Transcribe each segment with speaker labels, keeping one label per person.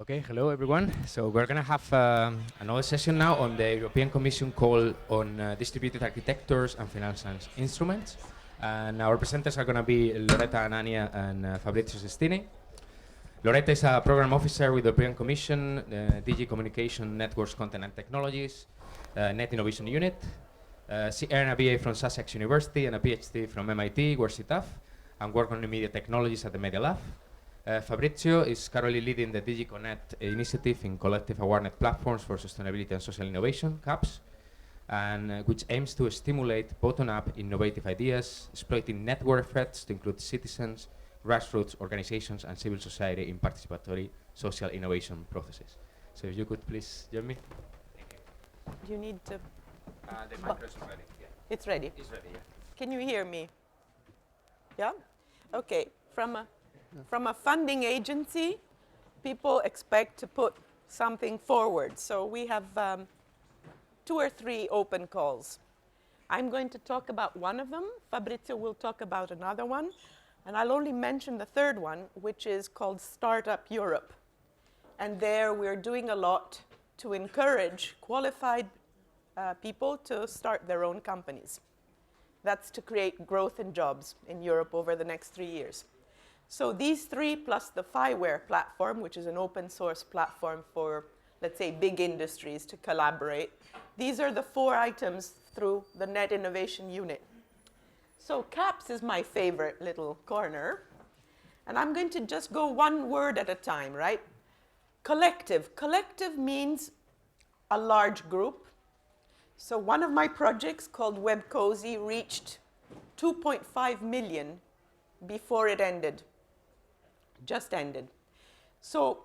Speaker 1: Okay, hello everyone. So we're going to have another session now on the European Commission call on distributed architectures and financial instruments. And our presenters are going to be Loretta Anania and Fabrizio Sestini. Loretta is a program officer with the European Commission, DG Communication, Networks, Content and Technologies, Net Innovation Unit. She earned a BA from Sussex University and a PhD from MIT, where she taught, and worked on media technologies at the Media Lab. Fabrizio is currently leading the DigiConnect initiative in collective awareness platforms for sustainability and social innovation, CAPS, and which aims to stimulate bottom-up innovative ideas, exploiting network effects to include citizens, grassroots organizations, and civil society in participatory social innovation processes. So if you could please join me. Thank you.
Speaker 2: Do you need to?
Speaker 1: The microphone ready. Yeah.
Speaker 2: It's ready.
Speaker 1: It's ready. Yeah.
Speaker 2: Can you hear me? Yeah? Okay. From a funding agency, people expect to put something forward. So we have 2 or 3 open calls. I'm going to talk about one of them. Fabrizio will talk about another one. And I'll only mention the third one, which is called Startup Europe. And there we're doing a lot to encourage qualified people to start their own companies. That's to create growth and jobs in Europe over the next 3 years. So these 3 plus the Fireware platform, which is an open source platform for, let's say, big industries to collaborate. These are the 4 items through the Net Innovation Unit. So CAPS is my favorite little corner. And I'm going to just go one word at a time, right? Collective. Collective means a large group. So one of my projects called WebCozy reached 2.5 million before it ended. Just ended. So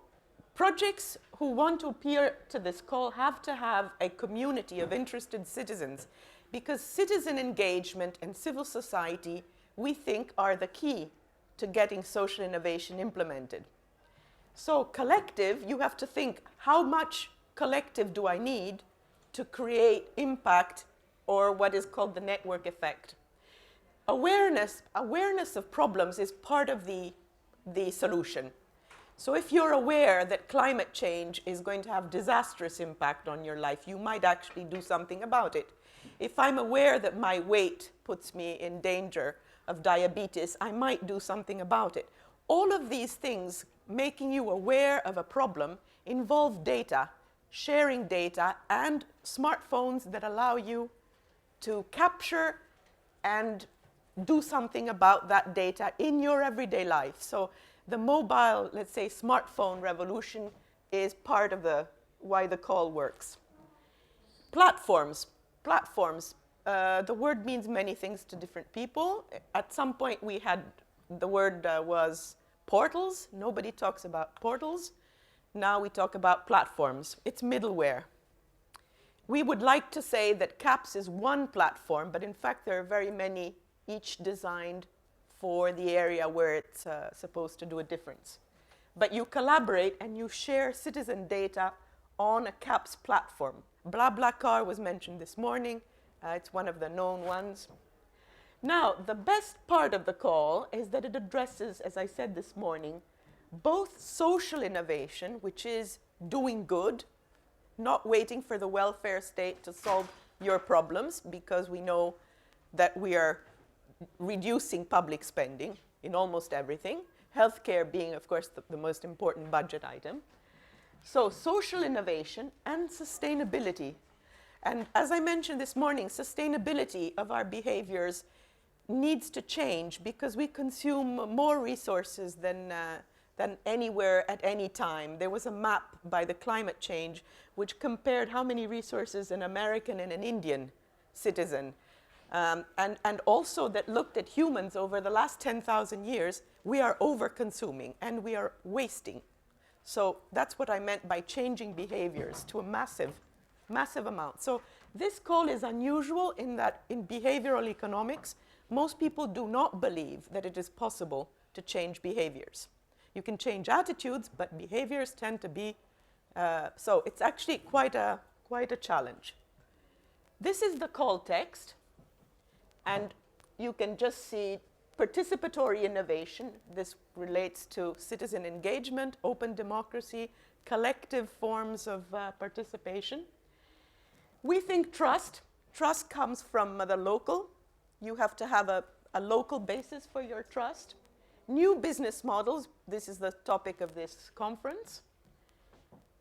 Speaker 2: projects who want to appear to this call have to have a community of interested citizens, because citizen engagement and civil society, we think, are the key to getting social innovation implemented. So collective, you have to think, how much collective do I need to create impact, or what is called the network effect? Awareness of problems is part of the solution. So if you're aware that climate change is going to have disastrous impact on your life, you might actually do something about it. If I'm aware that my weight puts me in danger of diabetes, I might do something about it. All of these things, making you aware of a problem, involve data, sharing data, and smartphones that allow you to capture and do something about that data in your everyday life. So the mobile, let's say, smartphone revolution is part of why the call works. Platforms. The word means many things to different people. At some point we had, the word was portals. Nobody talks about portals. Now we talk about platforms. It's middleware. We would like to say that CAPS is one platform, but in fact there are very many, each designed for the area where it's supposed to do a difference. But you collaborate and you share citizen data on a CAPS platform. BlaBlaCar was mentioned this morning. It's one of the known ones. Now, the best part of the call is that it addresses, as I said this morning, both social innovation, which is doing good, not waiting for the welfare state to solve your problems, because we know that we are reducing public spending in almost everything, healthcare being, of course, the most important budget item. So social innovation and sustainability. And as I mentioned this morning, sustainability of our behaviors needs to change because we consume more resources than anywhere at any time. There was a map by the climate change which compared how many resources an American and an Indian citizen and also that looked at humans over the last 10,000 years. We are over-consuming and we are wasting. So that's what I meant by changing behaviors to a massive amount. So this call is unusual in that in behavioral economics, most people do not believe that it is possible to change behaviors. You can change attitudes, but behaviors tend to be, so it's actually quite a challenge. This is the call text. And you can just see Participatory innovation, this relates to citizen engagement, open democracy, collective forms of participation. We think trust comes from the local. You have to have a local basis for your trust. New business models, this is the topic of this conference.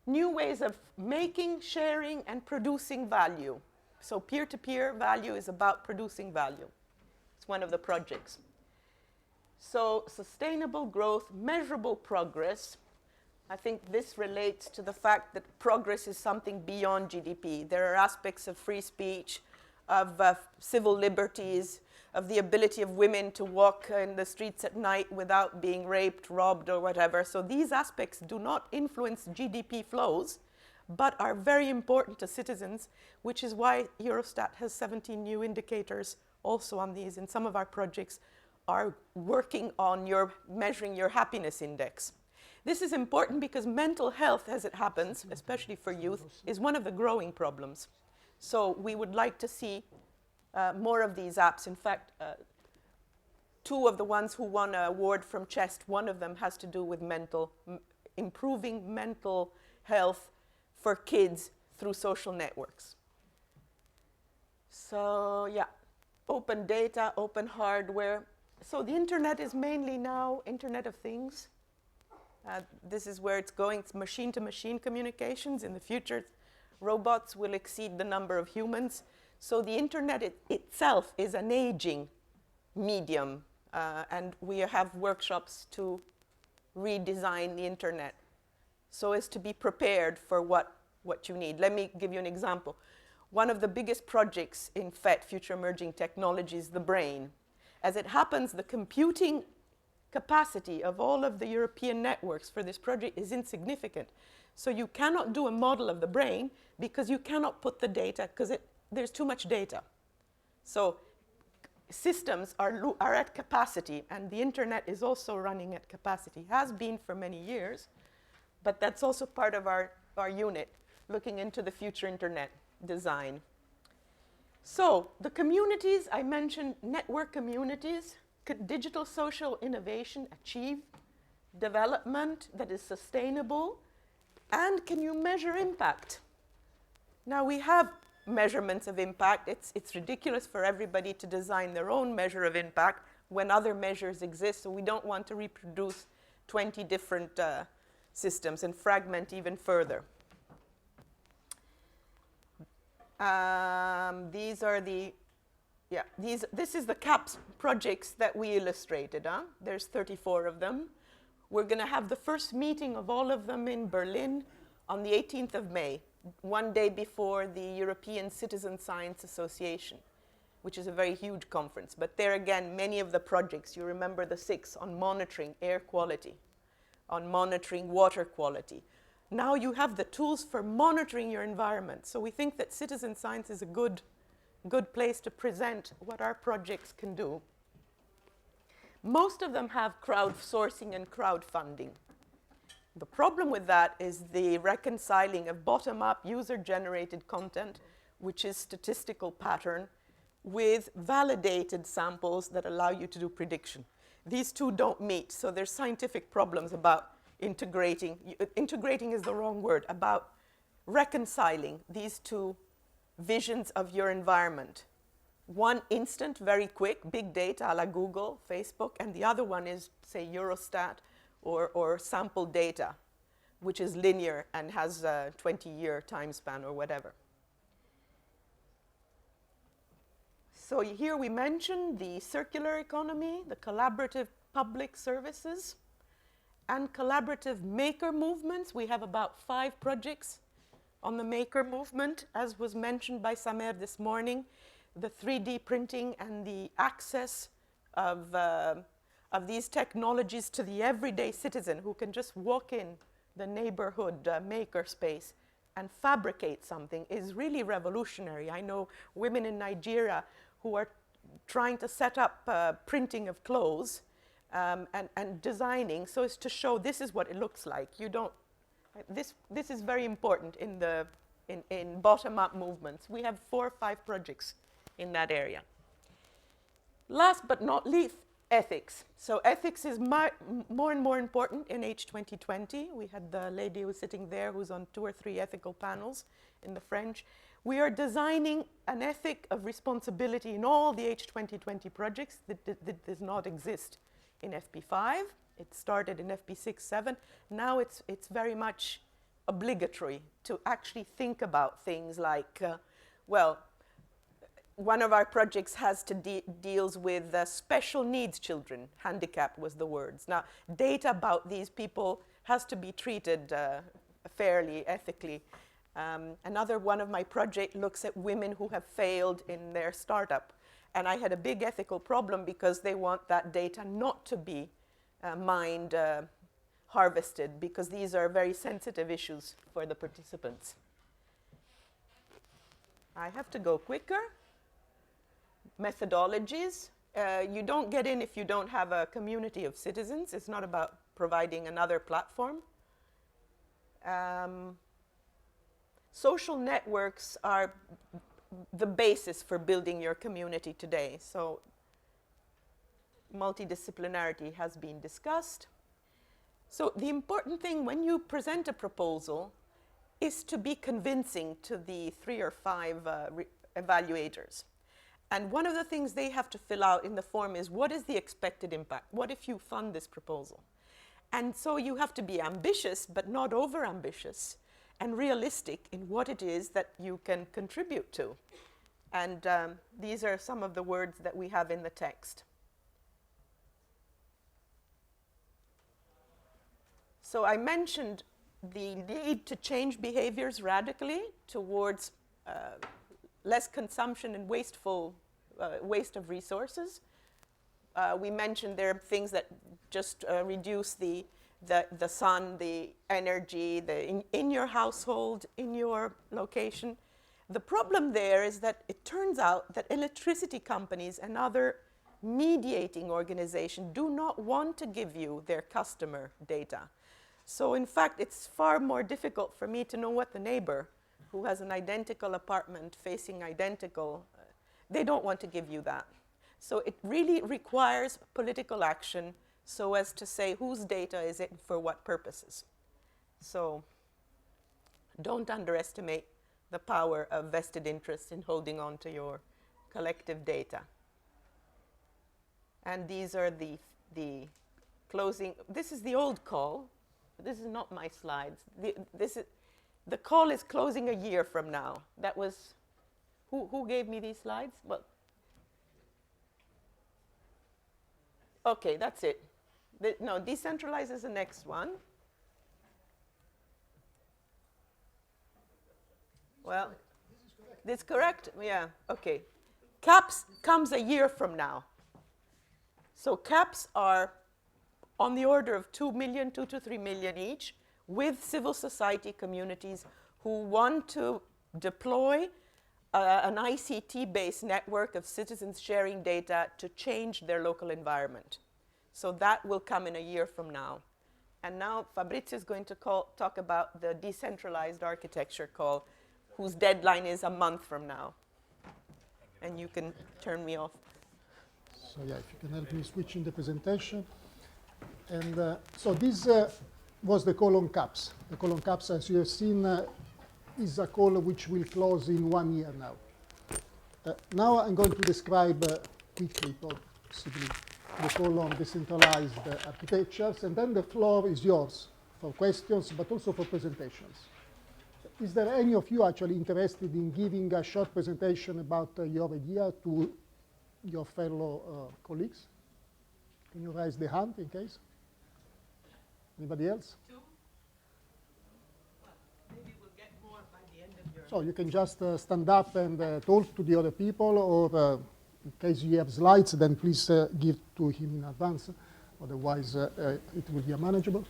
Speaker 2: New ways of making, sharing, and producing value. So peer-to-peer value is about producing value. It's one of the projects. So sustainable growth, measurable progress. I think this relates to the fact that progress is something beyond GDP. There are aspects of free speech, of civil liberties, of the ability of women to walk in the streets at night without being raped, robbed, or whatever. So these aspects do not influence GDP flows, but are very important to citizens, which is why Eurostat has 17 new indicators also on these. And some of our projects are working on measuring your happiness index. This is important because mental health, as it happens, especially for youth, is one of the growing problems. So we would like to see more of these apps. In fact, two of the ones who won an award from CHEST, one of them has to do with improving mental health for kids through social networks. So yeah, open data, open hardware. So the internet is mainly now Internet of Things. This is where it's going. It's machine-to-machine communications. In the future, robots will exceed the number of humans. So the internet itself is an aging medium, and we have workshops to redesign the internet so as to be prepared for what you need. Let me give you an example. One of the biggest projects in FET, Future Emerging Technologies, the brain. As it happens, the computing capacity of all of the European networks for this project is insignificant. So you cannot do a model of the brain because you cannot put the data, because there's too much data. So systems are at capacity, and the internet is also running at capacity, has been for many years, but that's also part of our unit, looking into the future internet design. So the communities, I mentioned network communities. Could digital social innovation achieve development that is sustainable? And can you measure impact? Now we have measurements of impact. It's ridiculous for everybody to design their own measure of impact when other measures exist, so we don't want to reproduce 20 different systems and fragment even further. These are this is the CAPS projects that we illustrated. There's 34 of them. We're going to have the first meeting of all of them in Berlin on the 18th of May, one day before the European Citizen Science Association, which is a very huge conference. But there again, many of the projects, you remember the 6 on monitoring air quality, on monitoring water quality. Now you have the tools for monitoring your environment. So we think that citizen science is a good place to present what our projects can do. Most of them have crowdsourcing and crowdfunding. The problem with that is the reconciling of bottom-up user-generated content, which is statistical pattern, with validated samples that allow you to do prediction. These two don't meet, so there's scientific problems about integrating. Integrating is the wrong word, about reconciling these two visions of your environment. One instant, very quick, big data, a la Google, Facebook, and the other one is, say, Eurostat or sample data, which is linear and has a 20-year time span or whatever. So here we mentioned the circular economy, the collaborative public services, and collaborative maker movements. We have about 5 projects on the maker movement, as was mentioned by Samer this morning. The 3D printing and the access of these technologies to the everyday citizen who can just walk in the neighborhood maker space and fabricate something is really revolutionary. I know women in Nigeria who are trying to set up printing of clothes and designing so as to show this is what it looks like. This is very important in bottom-up movements. We have 4 or 5 projects in that area. Last but not least, ethics. So ethics is more and more important in H2020. We had the lady who was sitting there who's on 2 or 3 ethical panels in the French. We are designing an ethic of responsibility in all the H2020 projects that does not exist in FP5. It started in FP6, 7. Now it's very much obligatory to actually think about things like, well, one of our projects has to deals with special needs children. Handicap was the words. Now, data about these people has to be treated fairly, ethically. Another one of my projects looks at women who have failed in their startup. And I had a big ethical problem because they want that data not to be mined, harvested, because these are very sensitive issues for the participants. I have to go quicker. Methodologies. You don't get in if you don't have a community of citizens. It's not about providing another platform. Social networks are the basis for building your community today. So multidisciplinarity has been discussed. So the important thing when you present a proposal is to be convincing to the 3 or 5 evaluators. And one of the things they have to fill out in the form is, what is the expected impact? What if you fund this proposal? And so you have to be ambitious, but not over-ambitious, and realistic in what it is that you can contribute to. And these are some of the words that we have in the text. So I mentioned the need to change behaviors radically towards less consumption and waste of resources. We mentioned there are things that just reduce the sun, the energy, in your household, in your location. The problem there is that it turns out that electricity companies and other mediating organizations do not want to give you their customer data. So in fact, it's far more difficult for me to know what the neighbor who has an identical apartment facing identical, they don't want to give you that. So it really requires political action so as to say whose data is it and for what purposes. So don't underestimate the power of vested interest in holding on to your collective data. And these are the closing. This is the old call. This is not my slides. The call is closing a year from now. That was, who gave me these slides? Well, okay, that's it. No, decentralize is the next one. Well, this is correct? Yeah, okay. CAPS comes a year from now. So CAPS are on the order of 2 to 3 million each, with civil society communities who want to deploy an ICT-based network of citizens sharing data to change their local environment. So that will come in a year from now. And now Fabrizio is going to talk about the decentralized architecture call, whose deadline is a month from now. And you can turn me off.
Speaker 3: So yeah, if you can help me switching the presentation. And so this was the call on CAPS. The call on CAPS, as you have seen, is a call which will close in 1 year now. Now I'm going to describe quickly, possibly, the call on decentralized architectures, and then the floor is yours for questions, but also for presentations. Is there any of you actually interested in giving a short presentation about your idea to your fellow colleagues? Can you raise the hand in case? Anybody else?
Speaker 2: Two? Well, maybe we'll get more by the end of your...
Speaker 3: So you can just stand up and talk to the other people, or in case you have slides, then please give to him in advance. Otherwise, it will be unmanageable.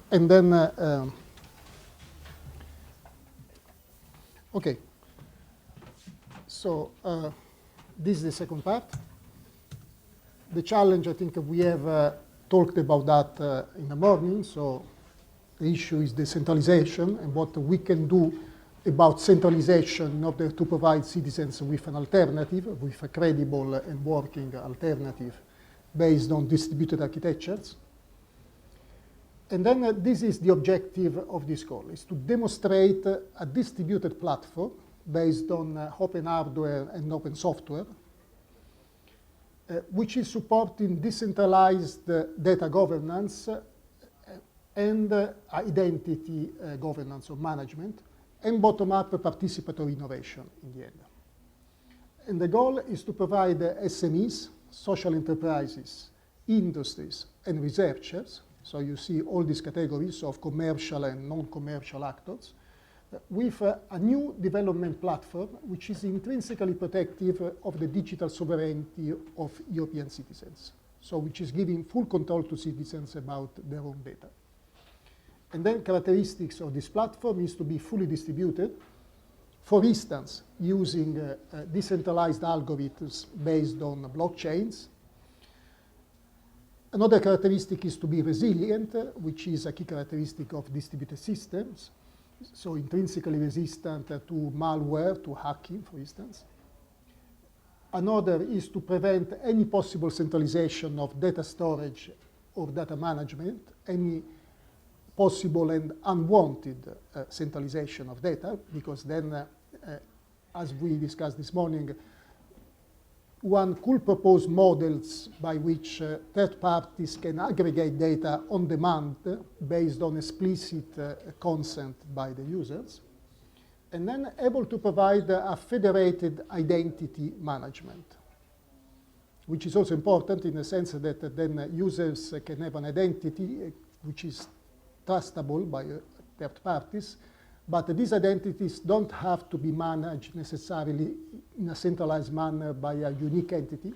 Speaker 3: And then, okay. So this is the second part. The challenge, I think we have talked about that in the morning. So the issue is decentralization and what we can do about centralization in order to provide citizens with an alternative, with a credible and working alternative based on distributed architectures. And then this is the objective of this call, is to demonstrate a distributed platform based on open hardware and open software, which is supporting decentralized data governance and identity governance or management, and bottom-up participatory innovation in the end. And the goal is to provide SMEs, social enterprises, industries, and researchers, so you see all these categories of commercial and non-commercial actors, with a new development platform which is intrinsically protective of the digital sovereignty of European citizens, so which is giving full control to citizens about their own data. And then characteristics of this platform is to be fully distributed, for instance, using decentralized algorithms based on blockchains. Another characteristic is to be resilient, which is a key characteristic of distributed systems, so intrinsically resistant to malware, to hacking, for instance. Another is to prevent any possible centralization of data storage or data management, any possible and unwanted centralization of data, because then, as we discussed this morning, one could propose models by which third parties can aggregate data on demand based on explicit consent by the users, and then able to provide a federated identity management, which is also important in the sense that then users can have an identity which is trustable by third parties, but these identities don't have to be managed necessarily in a centralized manner by a unique entity.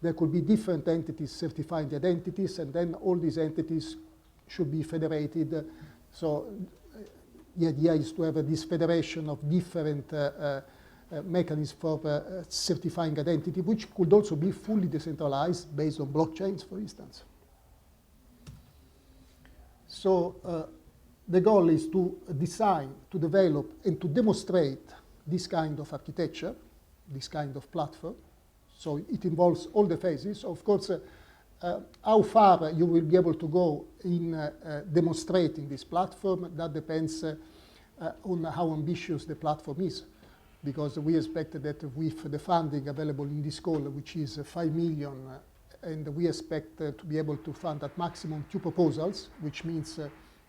Speaker 3: There could be different entities certifying the identities, and then all these entities should be federated. So the idea is to have this federation of different mechanisms for certifying identity, which could also be fully decentralized based on blockchains, for instance. So the goal is to design, to develop, and to demonstrate this kind of architecture, this kind of platform. So it involves all the phases. Of course, how far you will be able to go in demonstrating this platform, that depends on how ambitious the platform is. Because we expect that with the funding available in this call, which is 5 million, and we expect to be able to fund at maximum 2 proposals, which means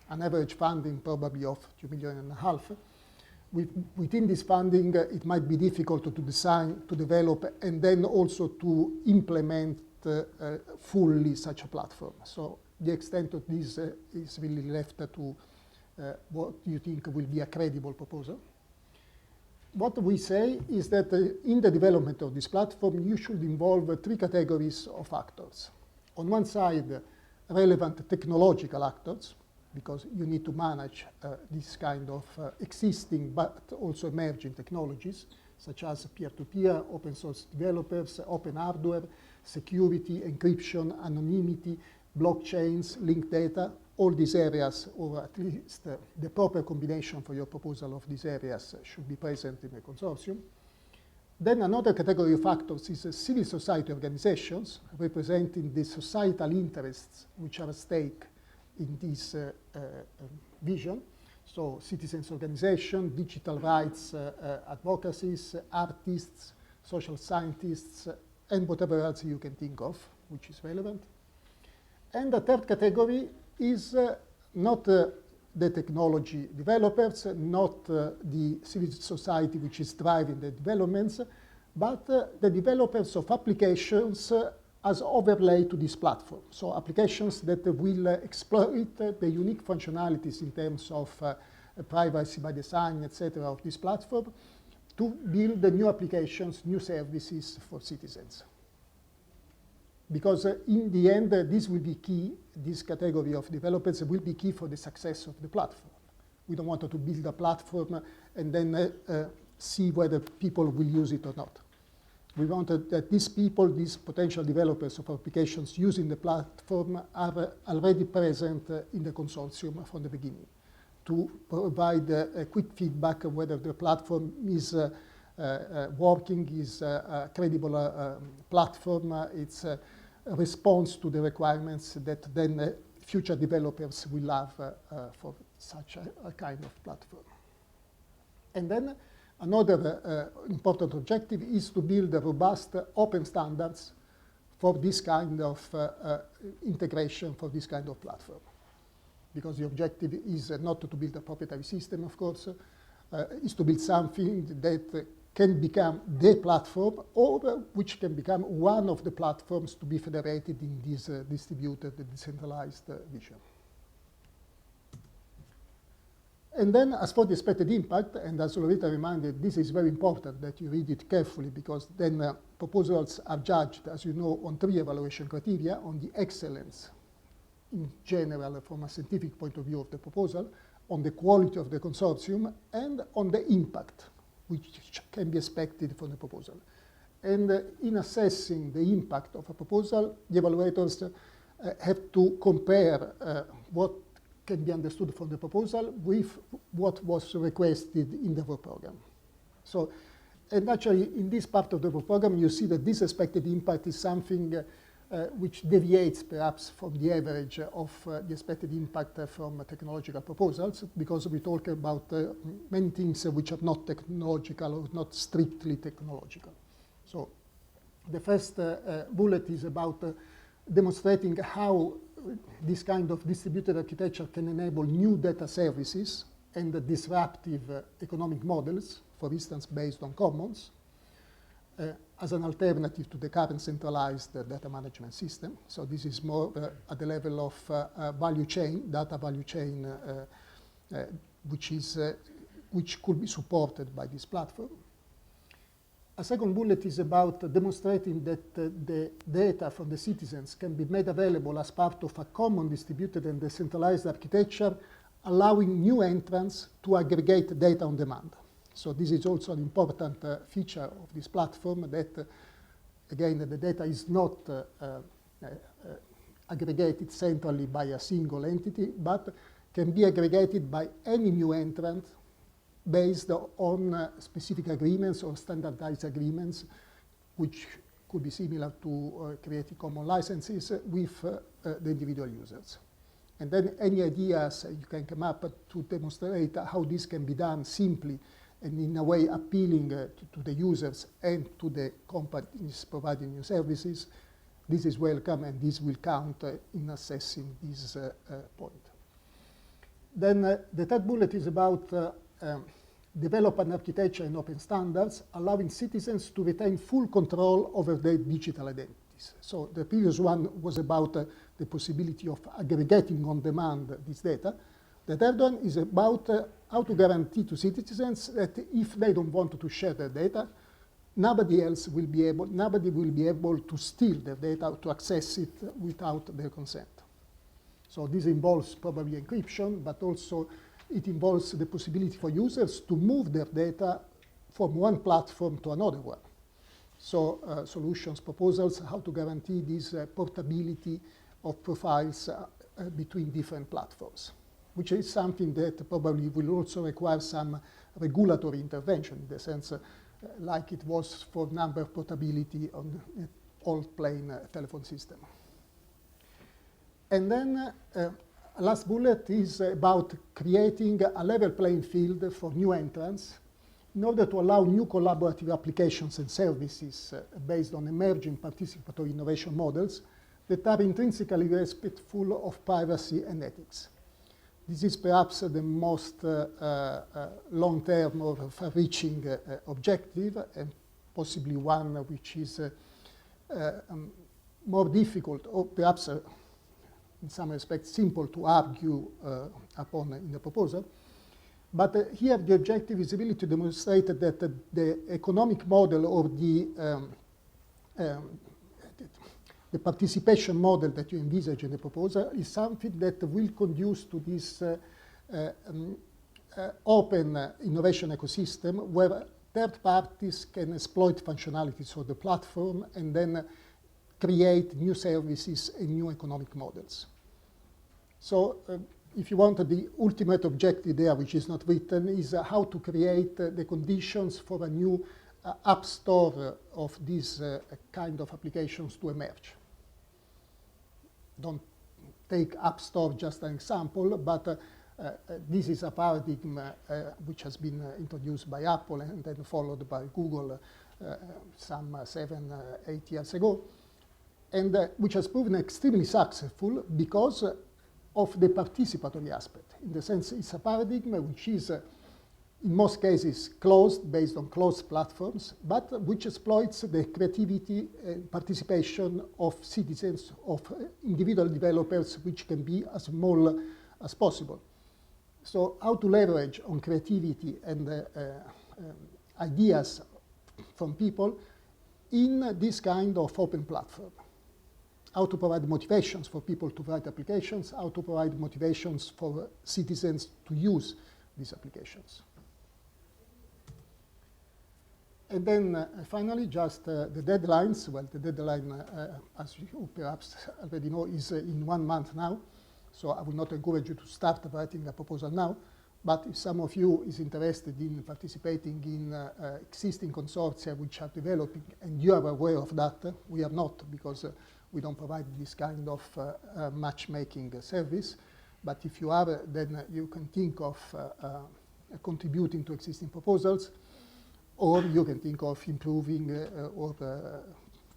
Speaker 3: an average funding probably of 2.5 million. Within this funding, it might be difficult to design, to develop, and then also to implement fully such a platform. So the extent of this is really left to what you think will be a credible proposal. What we say is that in the development of this platform, you should involve 3 categories of actors. On one side, relevant technological actors, because you need to manage this kind of existing but also emerging technologies, such as peer-to-peer, open source developers, open hardware, security, encryption, anonymity, blockchains, linked data. All these areas, or at least the proper combination for your proposal of these areas, should be present in the consortium. Then another category of factors is civil society organizations, representing the societal interests which are at stake in this vision. So citizens' organizations, digital rights advocacies, artists, social scientists, and whatever else you can think of, which is relevant. And the third category is not the technology developers, not the civil society which is driving the developments, but the developers of applications as overlay to this platform. So applications that will exploit the unique functionalities in terms of privacy by design, etc., of this platform to build the new applications, new services for citizens. Because in the end, this will be key, this category of developers will be key for the success of the platform. We don't want to build a platform and then see whether people will use it or not. We want that these people, these potential developers of applications using the platform, are already present in the consortium from the beginning to provide a quick feedback of whether the platform is working, is a credible platform, it's response to the requirements that then future developers will have for such a kind of platform. And then another important objective is to build robust open standards for this kind of integration, for this kind of platform. Because the objective is not to build a proprietary system, of course, is to build something that can become the platform, or which can become one of the platforms to be federated in this distributed, decentralized vision. And then, as for the expected impact, and as Loretta reminded, this is very important that you read it carefully, because then proposals are judged, as you know, on 3 evaluation criteria: on the excellence in general from a scientific point of view of the proposal, on the quality of the consortium, and on the impact which can be expected from the proposal. And in assessing the impact of a proposal, the evaluators have to compare what can be understood from the proposal with what was requested in the work program. So, and actually, in this part of the work program, you see that this expected impact is something which deviates perhaps from the average of the expected impact from technological proposals, because we talk about many things which are not technological or not strictly technological. So the first bullet is about demonstrating how this kind of distributed architecture can enable new data services and disruptive economic models, for instance, based on commons, as an alternative to the current centralized data management system. So this is more at the level of value chain, data value chain, which could be supported by this platform. A second bullet is about demonstrating that the data from the citizens can be made available as part of a common distributed and decentralized architecture, allowing new entrants to aggregate data on demand. So this is also an important feature of this platform, that, again, the data is not aggregated centrally by a single entity, but can be aggregated by any new entrant based on specific agreements or standardized agreements, which could be similar to creating common licenses with the individual users. And then any ideas you can come up to demonstrate how this can be done simply and in a way appealing to the users and to the companies providing new services, this is welcome, and this will count in assessing this point. Then the third bullet is about develop an architecture and open standards, allowing citizens to retain full control over their digital identities. So the previous one was about the possibility of aggregating on demand this data. The third one is about how to guarantee to citizens that if they don't want to share their data, nobody will be able to steal their data, to access it without their consent. So this involves probably encryption, but also it involves the possibility for users to move their data from one platform to another one. So solutions, proposals, how to guarantee this portability of profiles between different platforms, which is something that probably will also require some regulatory intervention, in the sense like it was for number portability on the old plain telephone system. And then last bullet is about creating a level playing field for new entrants in order to allow new collaborative applications and services based on emerging participatory innovation models that are intrinsically respectful of privacy and ethics. This is perhaps the most long-term or far-reaching objective, and possibly one which is more difficult, or perhaps in some respects simple to argue upon in the proposal. But here the objective is really to demonstrate that the economic model or the participation model that you envisage in the proposal is something that will conduce to this open innovation ecosystem where third parties can exploit functionalities of the platform and then create new services and new economic models. So if you want, the ultimate objective there, which is not written, is how to create the conditions for a new app store of these kind of applications to emerge. don't take App Store just an example, but this is a paradigm which has been introduced by Apple and then followed by Google some 7, 8 years ago, and which has proven extremely successful because of the participatory aspect. In the sense, it's a paradigm which is, in most cases, closed, based on closed platforms, but which exploits the creativity and participation of citizens, of individual developers, which can be as small as possible. So how to leverage on creativity and ideas from people in this kind of open platform. How to provide motivations for people to write applications, how to provide motivations for citizens to use these applications. And then finally, just the deadlines. Well, the deadline, as you perhaps already know, is in 1 month now. So I will not encourage you to start writing a proposal now. But if some of you is interested in participating in existing consortia which are developing, and you are aware of that, we are not, because we don't provide this kind of matchmaking service. But if you are, then you can think of contributing to existing proposals, or you can think of improving or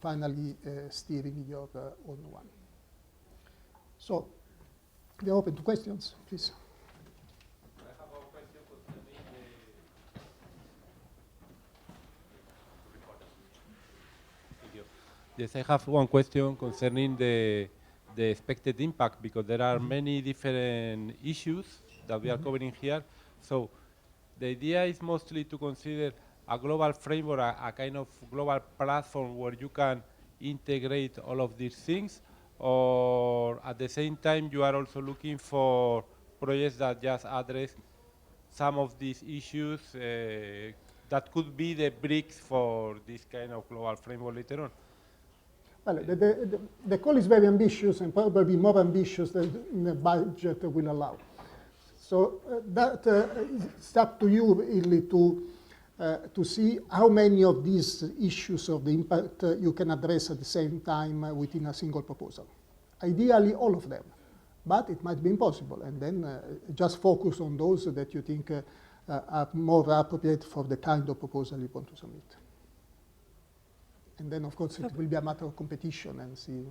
Speaker 3: finally steering your own one. So we are open to questions, please.
Speaker 4: I have a question concerning Yes, I have one question concerning the expected impact, because there are many different issues that we are covering here. So the idea is mostly to consider a global framework, a kind of global platform where you can integrate all of these things, or at the same time you are also looking for projects that just address some of these issues that could be the bricks for this kind of global framework later on.
Speaker 3: Well, the call is very ambitious and probably more ambitious than the budget will allow. So it's up to you really to see how many of these issues of the impact you can address at the same time within a single proposal. Ideally, all of them, but it might be impossible. And then just focus on those that you think are more appropriate for the kind of proposal you want to submit. And then, of course, it will be a matter of competition and see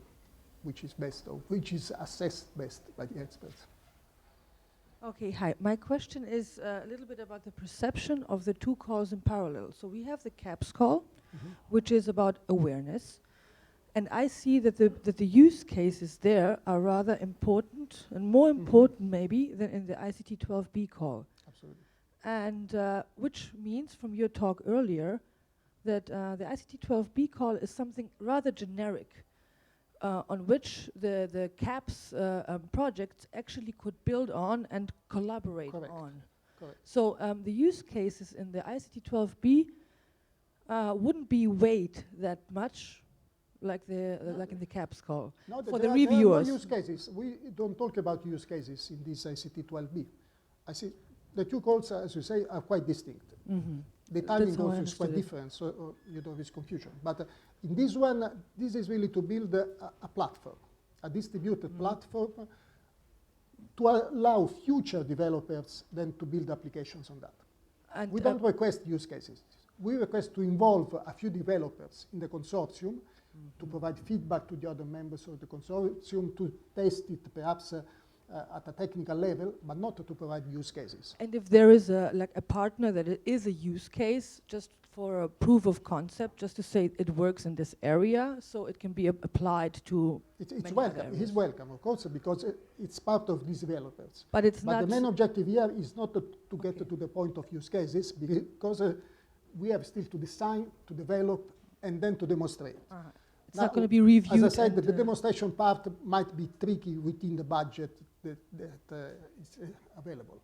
Speaker 3: which is best, or which is assessed best by the experts.
Speaker 5: Okay, hi. My question is a little bit about the perception of the two calls in parallel. So we have the CAPS call, which is about awareness. And I see that the use cases there are rather important, and more important maybe than in the ICT 12B call.
Speaker 3: Absolutely.
Speaker 5: And which means, from your talk earlier, that the ICT 12B call is something rather generic, on which the CAPS projects actually could build on and collaborate on.
Speaker 3: Correct.
Speaker 5: So the use cases in the ICT 12B wouldn't be weighed that much, like in the CAPS call.
Speaker 3: No,
Speaker 5: for the
Speaker 3: there
Speaker 5: reviewers.
Speaker 3: are no use cases. We don't talk about use cases in this ICT 12B. I see the two calls, as you say, are quite distinct. The timing also is quite different, so you don't risk confusion. But in this one, this is really to build a platform, a distributed platform to allow future developers then to build applications on that. And we don't request use cases. We request to involve a few developers in the consortium to provide feedback to the other members of the consortium, to test it perhaps at a technical level, but not to provide use cases.
Speaker 5: And if there is a partner that is a use case, just for a proof of concept, just to say it works in this area, so it can be applied to
Speaker 3: it's welcome. It is welcome, of course, because it's part of these developers.
Speaker 5: But it's not.
Speaker 3: But the main objective here is not to get to the point of use cases, because we have still to design, to develop, and then to demonstrate.
Speaker 5: It's not going to be reviewed.
Speaker 3: As I said, the demonstration part might be tricky within the budget that is available.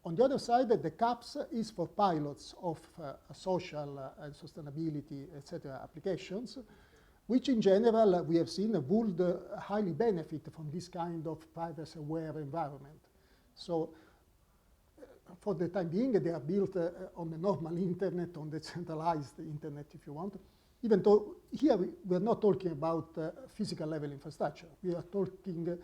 Speaker 3: On the other side, the CAPS is for pilots of social and sustainability, etc. applications, which in general we have seen would highly benefit from this kind of privacy-aware environment. So for the time being, they are built on the normal internet, on the centralized internet, if you want. even though here we're not talking about physical level infrastructure. We are talking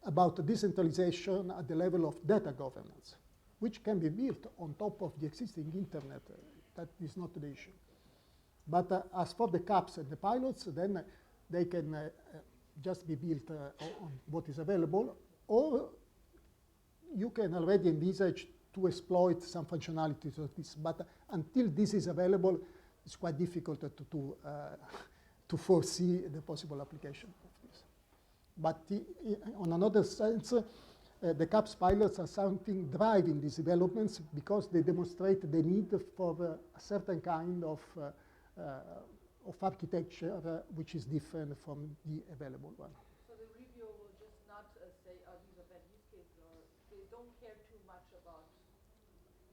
Speaker 3: about decentralization at the level of data governance, which can be built on top of the existing internet. That is not the issue. But as for the caps and the pilots, then they can just be built on what is available, or you can already envisage to exploit some functionalities of this. But until this is available, it's quite difficult to foresee the possible application of this. But on another sense, the CAPS pilots are something driving these developments because they demonstrate the need for a certain kind of architecture which is different from the available one.
Speaker 5: So the reviewer will just not say, oh, these are bad use cases, or they don't care too much about.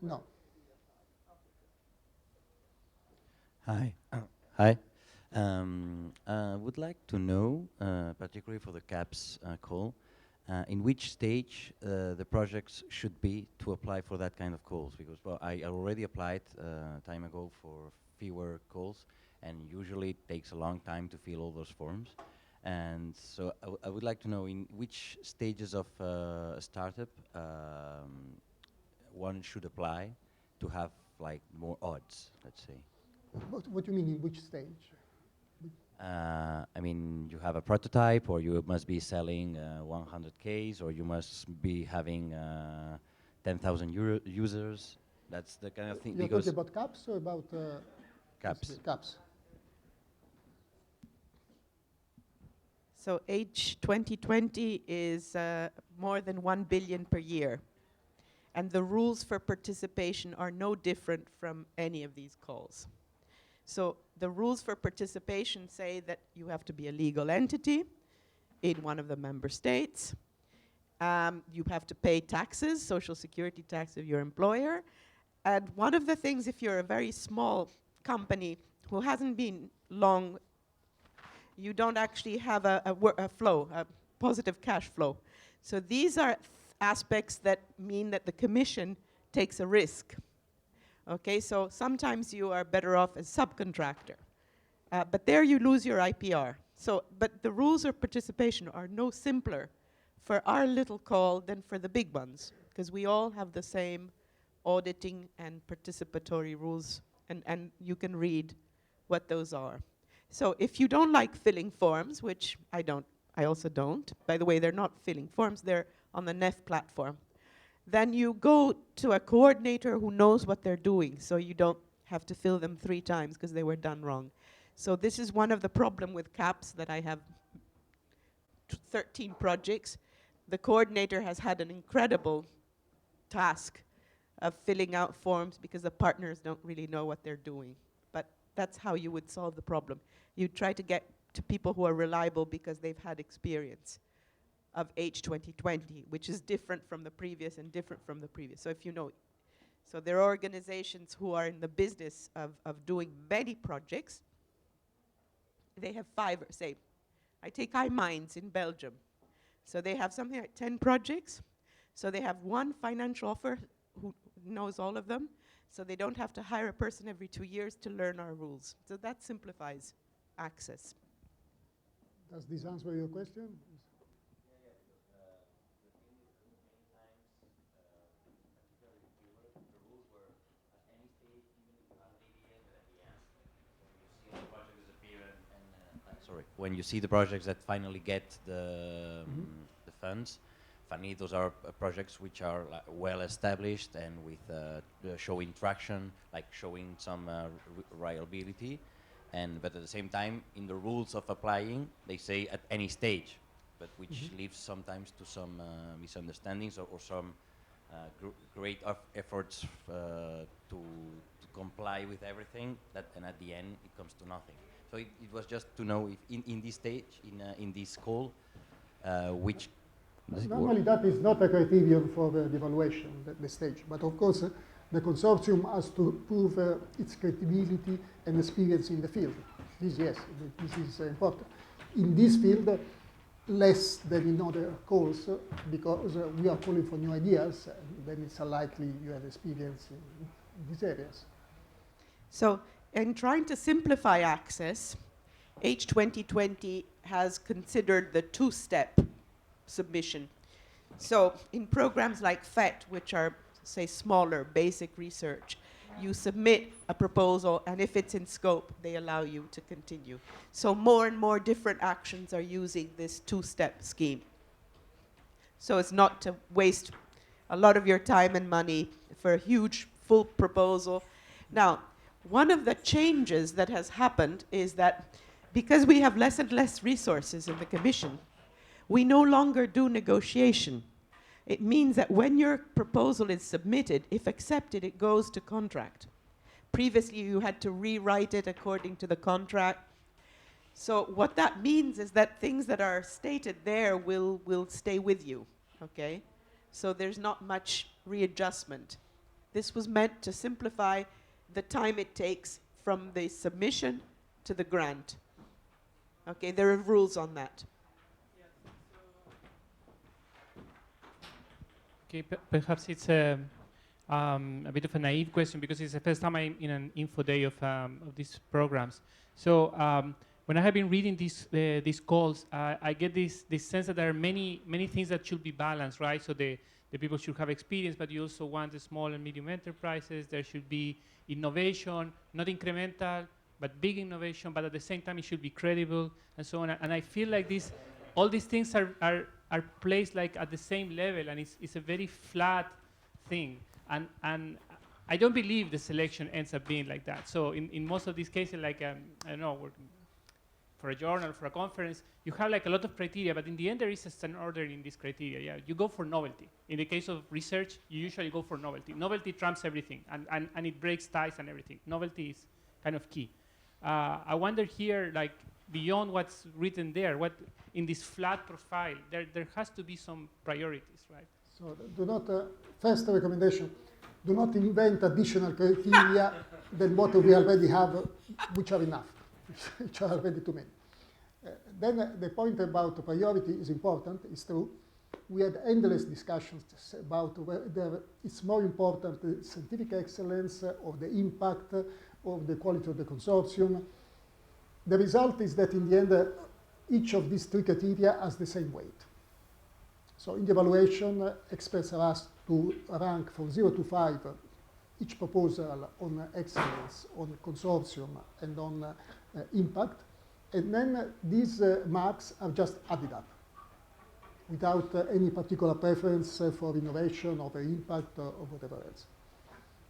Speaker 3: No.
Speaker 6: Hi. Hi. I would like to know, particularly for the CAPS call, in which stage the projects should be to apply for that kind of calls. Because, well, I already applied time ago for fewer calls, and usually it takes a long time to fill all those forms. And so I would like to know in which stages of a startup one should apply to have like more odds, let's say.
Speaker 3: What do you mean in which stage?
Speaker 6: I mean, you have a prototype, or you must be selling 100 Ks, or you must be having 10,000 users. That's the kind of thing.
Speaker 3: You're talking about CAPS or about
Speaker 6: CAPS.
Speaker 3: CAPS.
Speaker 2: So H 2020 is more than 1 billion per year. And the rules for participation are no different from any of these calls. So the rules for participation say that you have to be a legal entity in one of the member states. You have to pay taxes, social security tax of your employer. And one of the things, if you're a very small company who hasn't been long, you don't actually have a flow, a positive cash flow. So these are aspects that mean that the Commission takes a risk. Okay, so sometimes you are better off as subcontractor. But there you lose your IPR. So, but the rules of participation are no simpler for our little call than for the big ones, because we all have the same auditing and participatory rules, and you can read what those are. So if you don't like filling forms, which I also don't. By the way, they're not filling forms, they're on the NEF platform. Then you go to a coordinator who knows what they're doing, so you don't have to fill them 3 times because they were done wrong. So this is one of the problem with CAPS, that I have 13 projects. The coordinator has had an incredible task of filling out forms because the partners don't really know what they're doing. But that's how you would solve the problem. You try to get to people who are reliable because they've had experience of H 2020, which is different from the previous and different from the previous. So if you know, so there are organizations who are in the business of doing many projects. They have 5, say, I take iMinds in Belgium. So they have something like 10 projects. So they have one financial officer who knows all of them. So they don't have to hire a person every 2 years to learn our rules. So that simplifies access.
Speaker 3: Does this answer your question?
Speaker 6: Sorry, when you see the projects that finally get the funds, finally those are projects which are well established and with showing traction, like showing some reliability, but at the same time, in the rules of applying, they say at any stage, but which leaves sometimes to some misunderstandings or some great efforts to comply with everything, and at the end it comes to nothing. So it was just to know if in this stage, in this call, which does it
Speaker 3: Normally
Speaker 6: work?
Speaker 3: that is not a criterion for the evaluation, the stage. But of course, the consortium has to prove its credibility and experience in the field. This, yes, this is important. In this field, less than in other calls, because we are calling for new ideas, then it's unlikely you have experience in these areas.
Speaker 2: So in trying to simplify access, H2020 has considered the two-step submission. So in programs like FET, which are, say, smaller, basic research, you submit a proposal, and if it's in scope, they allow you to continue. So more and more different actions are using this two-step scheme. So it's not to waste a lot of your time and money for a huge, full proposal. Now, one of the changes that has happened is that because we have less and less resources in the Commission, we no longer do negotiation. It means that when your proposal is submitted, if accepted, it goes to contract. Previously, you had to rewrite it according to the contract. So what that means is that things that are stated there will stay with you, okay? So there's not much readjustment. This was meant to simplify the time it takes from the submission to the grant. Okay, there are rules on that.
Speaker 7: Okay, perhaps it's a bit of a naive question because it's the first time I'm in an info day of these programs. So when I have been reading these calls, I get this sense that there are many things that should be balanced, right? So the people should have experience, but you also want the small and medium enterprises. There should be innovation, not incremental, but big innovation, but at the same time it should be credible and so on. And I feel like all these things are placed like at the same level, and it's a very flat thing. And I don't believe the selection ends up being like that. So in most of these cases, like I don't know, for a journal, for a conference, you have like a lot of criteria, but in the end there is a standard order in this criteria. Yeah, you go for novelty. In the case of research, you usually go for novelty. Novelty trumps everything, and it breaks ties and everything. Novelty is kind of key. I wonder here, like beyond what's written there, what in this flat profile, there has to be some priorities, right?
Speaker 3: So do not, first recommendation, do not invent additional criteria than what we already have, which are enough, which are already too many. Then the point about priority is important, it's true. We had endless discussions about whether it's more important the scientific excellence or the impact of the quality of the consortium. The result is that in the end, each of these three criteria has the same weight. So in the evaluation, experts are asked to rank from 0 to 5 each proposal on excellence, on consortium, and on impact. And then these marks are just added up without any particular preference for innovation or the impact or whatever else.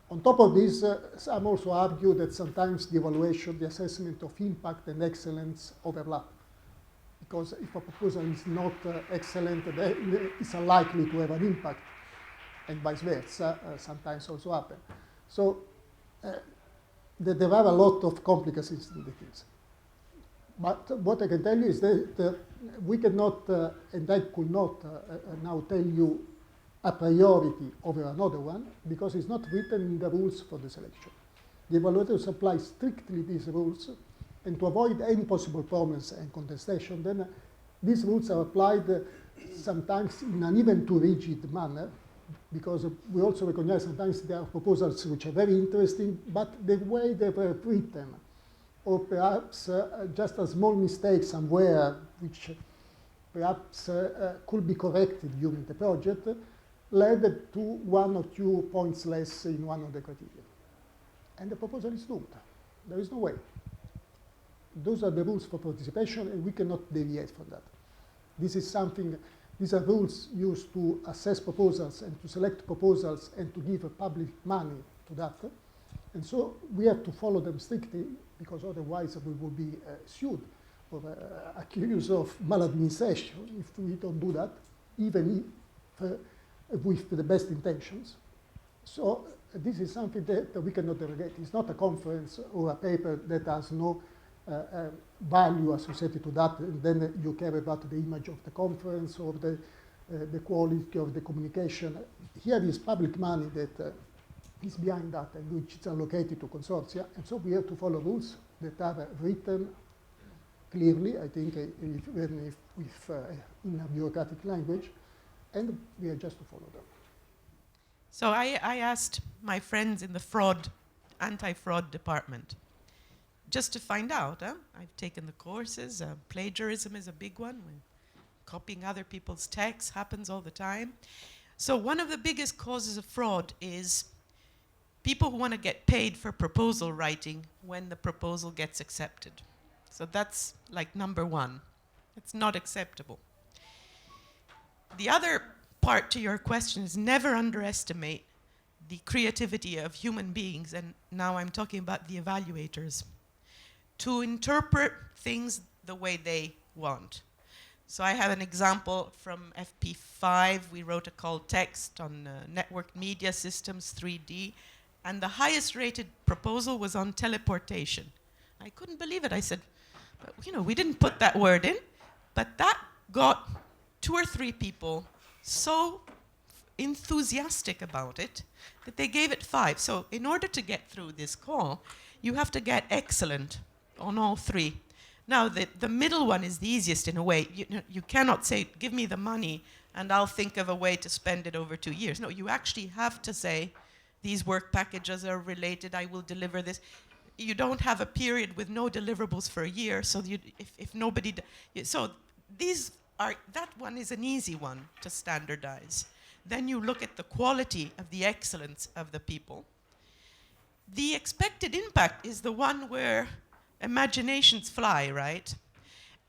Speaker 3: On top of this, some also argue that sometimes the evaluation, the assessment of impact and excellence overlap. Because if a proposal is not excellent, it's unlikely to have an impact, and vice versa, sometimes also happen. So there are a lot of complications in the things. But what I can tell you is that we cannot, and I could not now tell you a priority over another one, because it's not written in the rules for the selection. The evaluators apply strictly these rules, and to avoid any possible problems and contestation, then these rules are applied sometimes in an even too rigid manner, because we also recognize sometimes there are proposals which are very interesting, but the way they were written, or perhaps just a small mistake somewhere, which perhaps could be corrected during the project, led to 1 or 2 points less in one of the criteria. And the proposal is doomed. There is no way. Those are the rules for participation, and we cannot deviate from that. This is something, these are rules used to assess proposals and to select proposals and to give public money to that. And so we have to follow them strictly, because otherwise we will be sued or accused of maladministration if we don't do that, even if with the best intentions. So this is something that we cannot derogate. It's not a conference or a paper that has no value associated to that, and then you care about the image of the conference or the quality of the communication. Here is public money that is behind that, and which is allocated to consortia, and so we have to follow rules that are written clearly, I think, even if in a bureaucratic language, and we are just to follow them.
Speaker 2: So I asked my friends in the anti-fraud department, just to find out. I've taken the courses. Plagiarism is a big one. Copying other people's texts happens all the time. So one of the biggest causes of fraud is people who want to get paid for proposal writing when the proposal gets accepted. So that's like number one. It's not acceptable. The other part to your question is never underestimate the creativity of human beings, and now I'm talking about the evaluators, to interpret things the way they want. So I have an example from FP5. We wrote a call text on networked media systems, 3D, and the highest rated proposal was on teleportation. I couldn't believe it. I said, but, we didn't put that word in, but that got 2 or 3 people so enthusiastic about it that they gave it 5. So in order to get through this call, you have to get excellent on all 3. Now, the middle one is the easiest in a way. You cannot say, give me the money and I'll think of a way to spend it over 2 years. No, you actually have to say, these work packages are related, I will deliver this. You don't have a period with no deliverables for a year, so if nobody... So that one is an easy one to standardize. Then you look at the quality of the excellence of the people. The expected impact is the one where imaginations fly, right?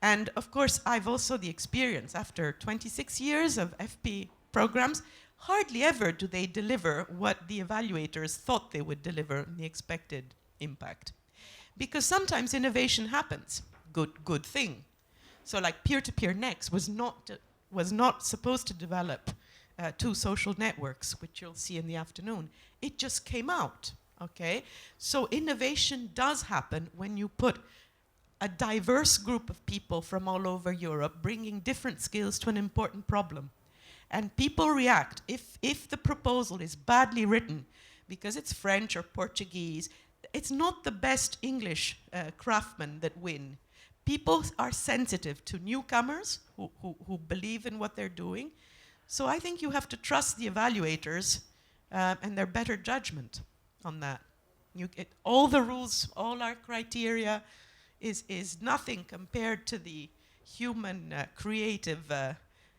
Speaker 2: And of course, I've also the experience after 26 years of FP programs, hardly ever do they deliver what the evaluators thought they would deliver in the expected impact. Because sometimes innovation happens, good thing. So like peer-to-peer next was not supposed to develop 2 social networks, which you'll see in the afternoon. It just came out, okay? So innovation does happen when you put a diverse group of people from all over Europe bringing different skills to an important problem. And people react. If the proposal is badly written, because it's French or Portuguese, it's not the best English craftsmen that win. People are sensitive to newcomers who believe in what they're doing. So I think you have to trust the evaluators and their better judgment on that. All the rules, all our criteria is nothing compared to the human creative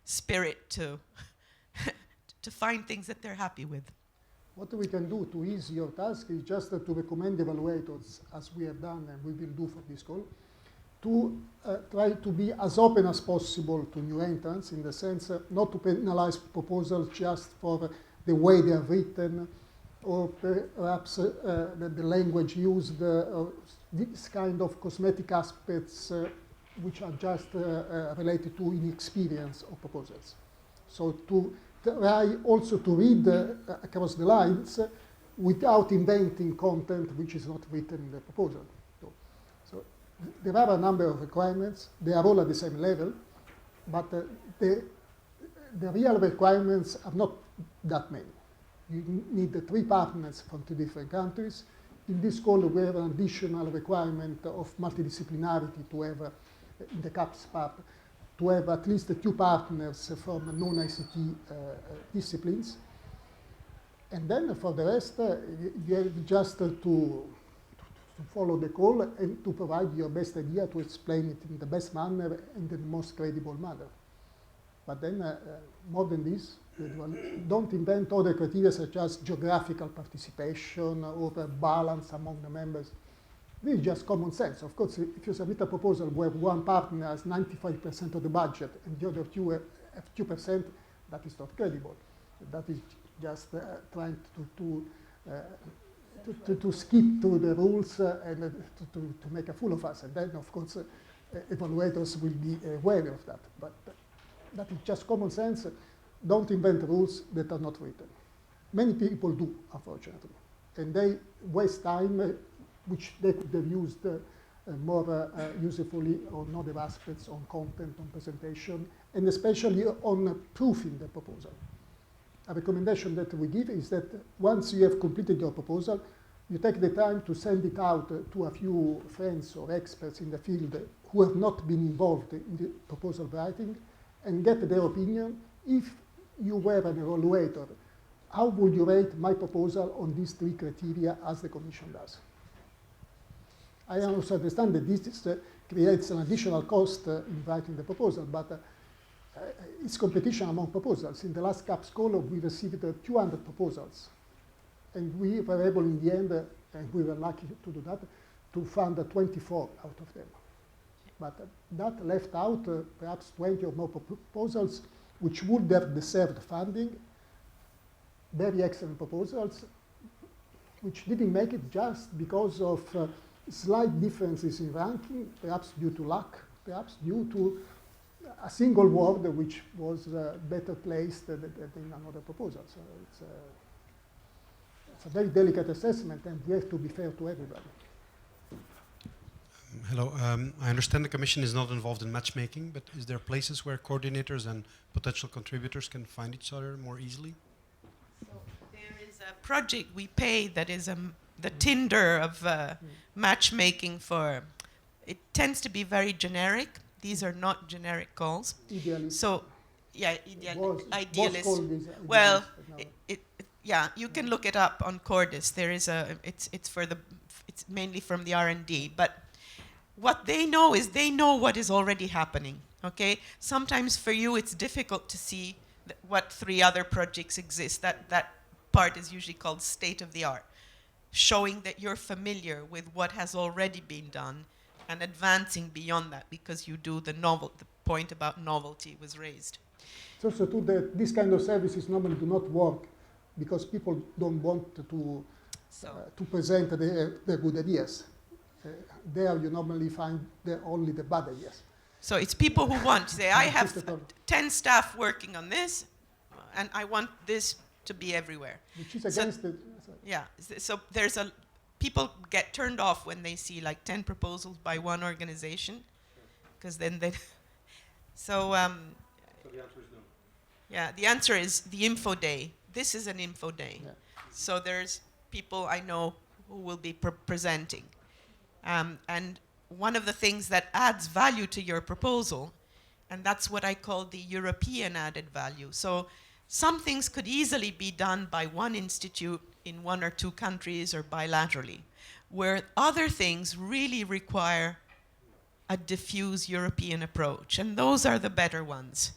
Speaker 2: spirit to find things that they're happy with.
Speaker 3: What we can do to ease your task is just to recommend evaluators, as we have done and we will do for this call, to try to be as open as possible to new entrants, in the sense not to penalize proposals just for the way they are written, or perhaps the language used, or this kind of cosmetic aspects which are just related to inexperience of proposals. So to try also to read across the lines without inventing content which is not written in the proposal. So there are a number of requirements. They are all at the same level, but the real requirements are not that many. You need 3 partners from 2 different countries. In this call, we have an additional requirement of multidisciplinarity to have, in the CAPS part, to have at least 2 partners from non-ICT disciplines. And then for the rest, you have just to follow the call and to provide your best idea, to explain it in the best manner and the most credible manner. But then, more than this, don't invent other criteria such as geographical participation or balance among the members. This is just common sense. Of course, if you submit a proposal where one partner has 95% of the budget and the other 2 have 2%, that is not credible. That is just trying to skip to the rules and to make a fool of us. And then, of course, evaluators will be wary of that. But that is just common sense. Don't invent rules that are not written. Many people do, unfortunately. And they waste time which they could have used more usefully on other aspects, on content, on presentation, and especially on proofing the proposal. A recommendation that we give is that once you have completed your proposal, you take the time to send it out to a few friends or experts in the field who have not been involved in the proposal writing and get their opinion. If you were an evaluator, how would you rate my proposal on these 3 criteria as the Commission does? I also understand that this creates an additional cost in writing the proposal, but it's competition among proposals. In the last CAPS call, we received 200 proposals, and we were able in the end, and we were lucky to do that, to fund 24 out of them. But that left out perhaps 20 or more proposals which would have deserved funding, very excellent proposals, which didn't make it just because of slight differences in ranking, perhaps due to luck, perhaps due to a single word which was better placed than in another proposal. So it's a very delicate assessment, and we have to be fair to everybody.
Speaker 8: Hello, I understand the Commission is not involved in matchmaking, but is there places where coordinators and potential contributors can find each other more easily?
Speaker 2: So there is a project we pay that is the Tinder of matchmaking for, it tends to be very generic. These are not generic calls.
Speaker 3: Idealist.
Speaker 2: So, yeah, idealist.
Speaker 3: Idealist,
Speaker 2: well,
Speaker 3: no.
Speaker 2: yeah, you can look it up on Cordis. There is it's mainly from the R&D, but what they know is they know what is already happening, okay? Sometimes for you it's difficult to see what 3 other projects exist. That part is usually called state of the art, showing that you're familiar with what has already been done and advancing beyond that because you do the point about novelty was raised.
Speaker 3: It's also true that this kind of services normally do not work because people don't want to present their good ideas. There you normally find only the bad ideas.
Speaker 2: So it's people who want to say, I have 10 staff working on this, and I want this to be everywhere.
Speaker 3: Which is against the...
Speaker 2: Yeah, so people get turned off when they see like 10 proposals by one organization, because then they... So the answer is no. Yeah, the answer is the info day. This is an info day. Yeah. So there's people I know who will be presenting. And one of the things that adds value to your proposal, and that's what I call the European added value. So some things could easily be done by one institute in 1 or 2 countries or bilaterally, where other things really require a diffuse European approach. And those are the better ones.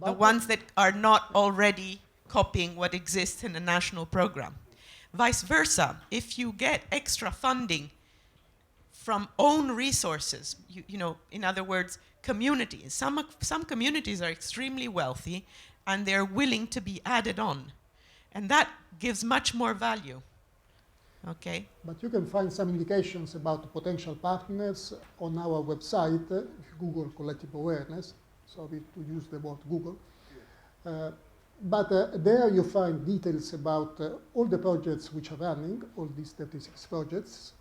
Speaker 2: The ones that are not already copying what exists in a national program. Vice versa, if you get extra funding from own resources, you know, in other words, communities. Some communities are extremely wealthy and they're willing to be added on. And that gives much more value. Okay?
Speaker 3: But you can find some indications about potential partners on our website, if you Google collective awareness, sorry to use the word Google. But there you find details about all the projects which are running, all these 36 projects,